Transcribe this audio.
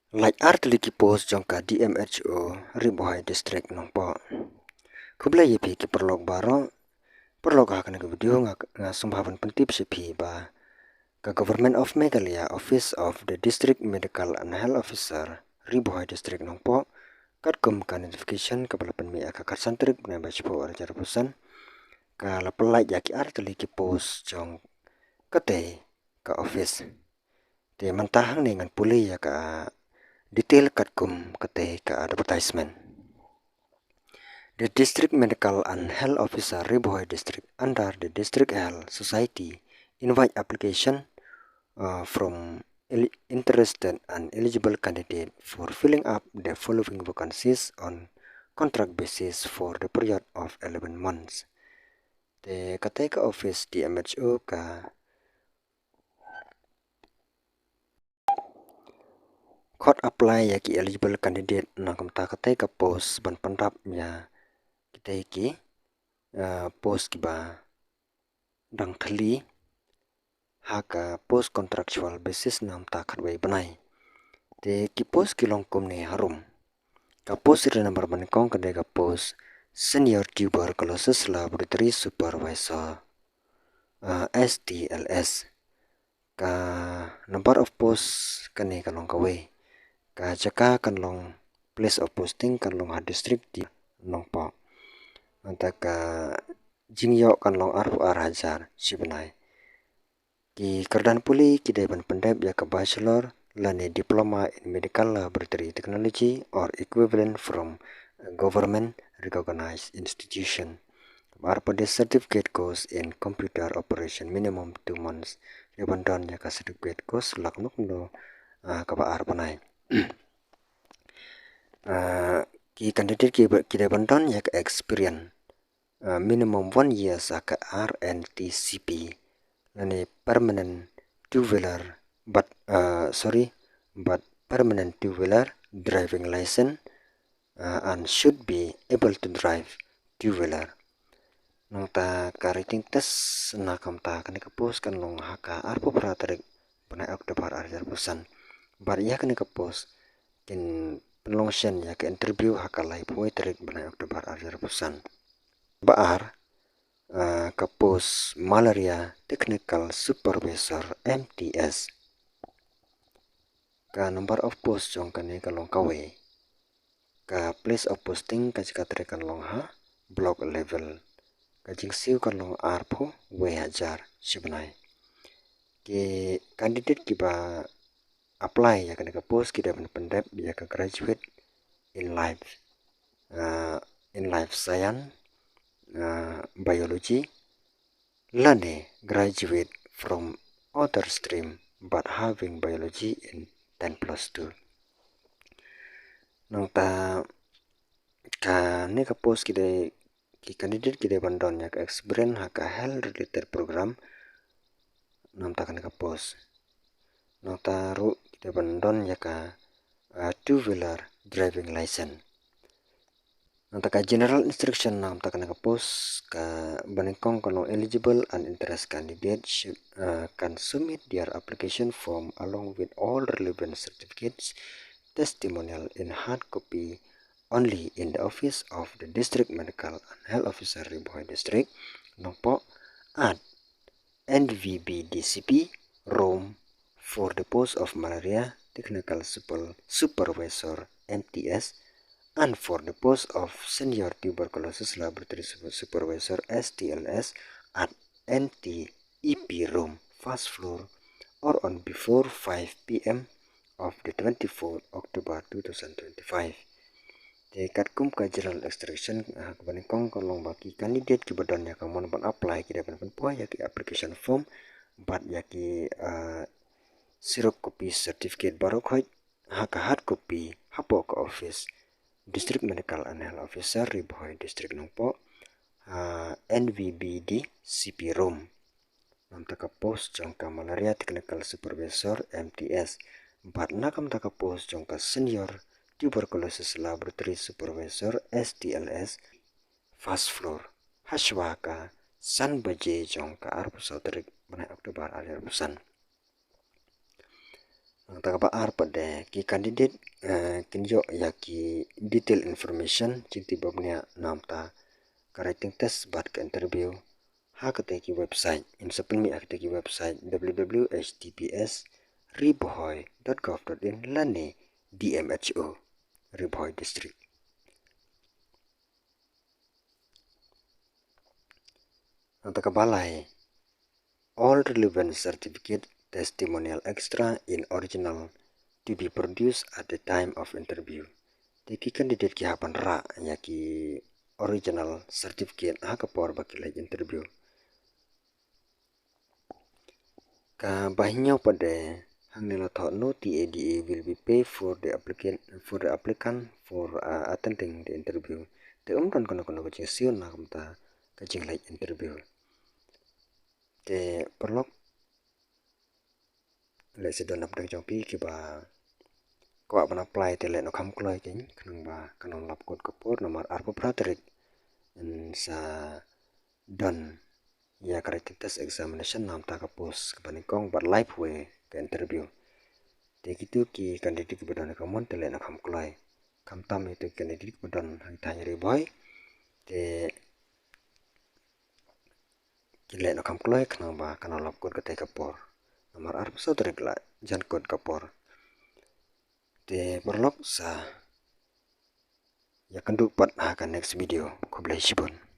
Like artliki post jongka DMHO ribohai district nongpo. Kubla yepi ki perlog baro, perlog hakan ke video nga sumbavan pentip sepi ba ka Government of Meghalaya Office of the District Medical and Health Officer ribohai district nongpo katkum ka notification ka palapan mi aka karsantrik na bachpo arjar pusan ka lapalai yaki artliki post jong kate ka office. Te mantahang dengan puli ya ka detail katkum kate ka advertisement. The District Medical and Health Officer Ribohai District under the District Health Society invite application from interested and eligible candidate for filling up the following vacancies on contract basis for the period of 11 months. The kateka office DMHO ka court apply yaki eligible candidate na kamta kateka post ban pandap ya kiteki post kiba dang thali haka post contractual basis nam ta khatbai banai te ki post kilong kumne harum ka post re number ban kong kade ka post senior tuberculosis laboratory supervisor STLS ka number of post kane kalong kawe ka jaka kanlong place of posting kanlong ha district di nongpo antaka jingyo kanlong arfu arhajar sibenai ki kerdan puli ki deban pendep ya ka bachelor lane diploma in medical laboratory technology or equivalent from a government recognized institution. Arpa the certificate course in computer operation minimum 2 months. Yaban don ya ka certificate course laknuk no ka ba arpanai. Ki candidate ki deban don ya ka experience minimum 1 years aka RNTCP. Lane permanent two-wheeler but permanent two-wheeler driving license and should be able to drive two-wheeler. Nang ta ka rating test na kam ta kan ka post kan long haka arpo pratarik panai oktobar arjar pusan bar ya kan ka post kin penlongshen ya ka interview haka lai poi tarik panai oktobar arjar pusan baar ka post malaria technical supervisor MTS ka number of post jong kane kalong kawe ka place of posting ka jikatre kalong ha block level ka jingsiu kalong arpo we hajar sibnai ke candidate ki ba apply ya kane ka post ki dapat pendep ya ka graduate in life science biology lane graduate from other stream but having biology in 10+2 nang ta ka ne ka post ki candidate ki de bandon ya ka experience ha ka health related program nam ta kan ka post nang ta ru ki de bandon ya ka two-wheeler driving license nang ta ka general instruction nam ta kan ka post ka banengkong kalau eligible and interest candidate should can submit their application form along with all relevant certificates testimonial in hard copy only in the office of the district medical and health officer Ribohai district Nongpo at NVBDCP Rome for the post of malaria technical supervisor MTS and for the post of senior tuberculosis laboratory supervisor STLS at NTEP Rome first floor or on before 5 p.m. of the 24th October 2025. Dekat kum ka general instruction kebanyakan kolong baki candidate ki badan ya kamu ban apply ki dapat pun ya ki application form bat ya ki sirok copy certificate baru khoi haka hard copy hapo ka office district medical and health officer Ribohai district nongpo NVBD CP Rome nam taka post jangka malaria technical supervisor MTS bat nakam taka post jangka senior tuberculosis laboratory supervisor STLS first floor Hashwaka San Baje jangka arpu sautrik banai Oktober alir pesan Taka ar pada ki candidate kinjo ya ki detail information cinti babnya nam ta ka writing test bat ka interview ha ka ki website in sapmi ak ki website www.https://ribohoy.gov.in lani DMHO Ribohoy district. Taka balai all relevant certificate testimonial extra in original to be produced at the time of interview. Teki candidate ki hapan ra ya ki original certificate ha ka por bakilai interview. Ka bahinya pada hang nila thought no TADA will be pay for the applicant for attending the interview. Te umdan kono kajing siun na kamta kajing lai interview. Te perlok le sedon apdang jongpi ki ba ko ban apply te le no kam kloi king kanang ba kanang lap kod kapur nomor arpo praterik sa done ya writing test examination nam ta kapus kapanikong bar live way ke interview te gitu ki candidate ki badan kamon te le no kam kloi kam tam itu candidate badan hang tanya riboy te kile no kam kloi kanang ba kanang lap kod kate kapur nomor arpo praterik la jan kod kapur te perlok sa ya kenduk pat akan next video ko blai sibon.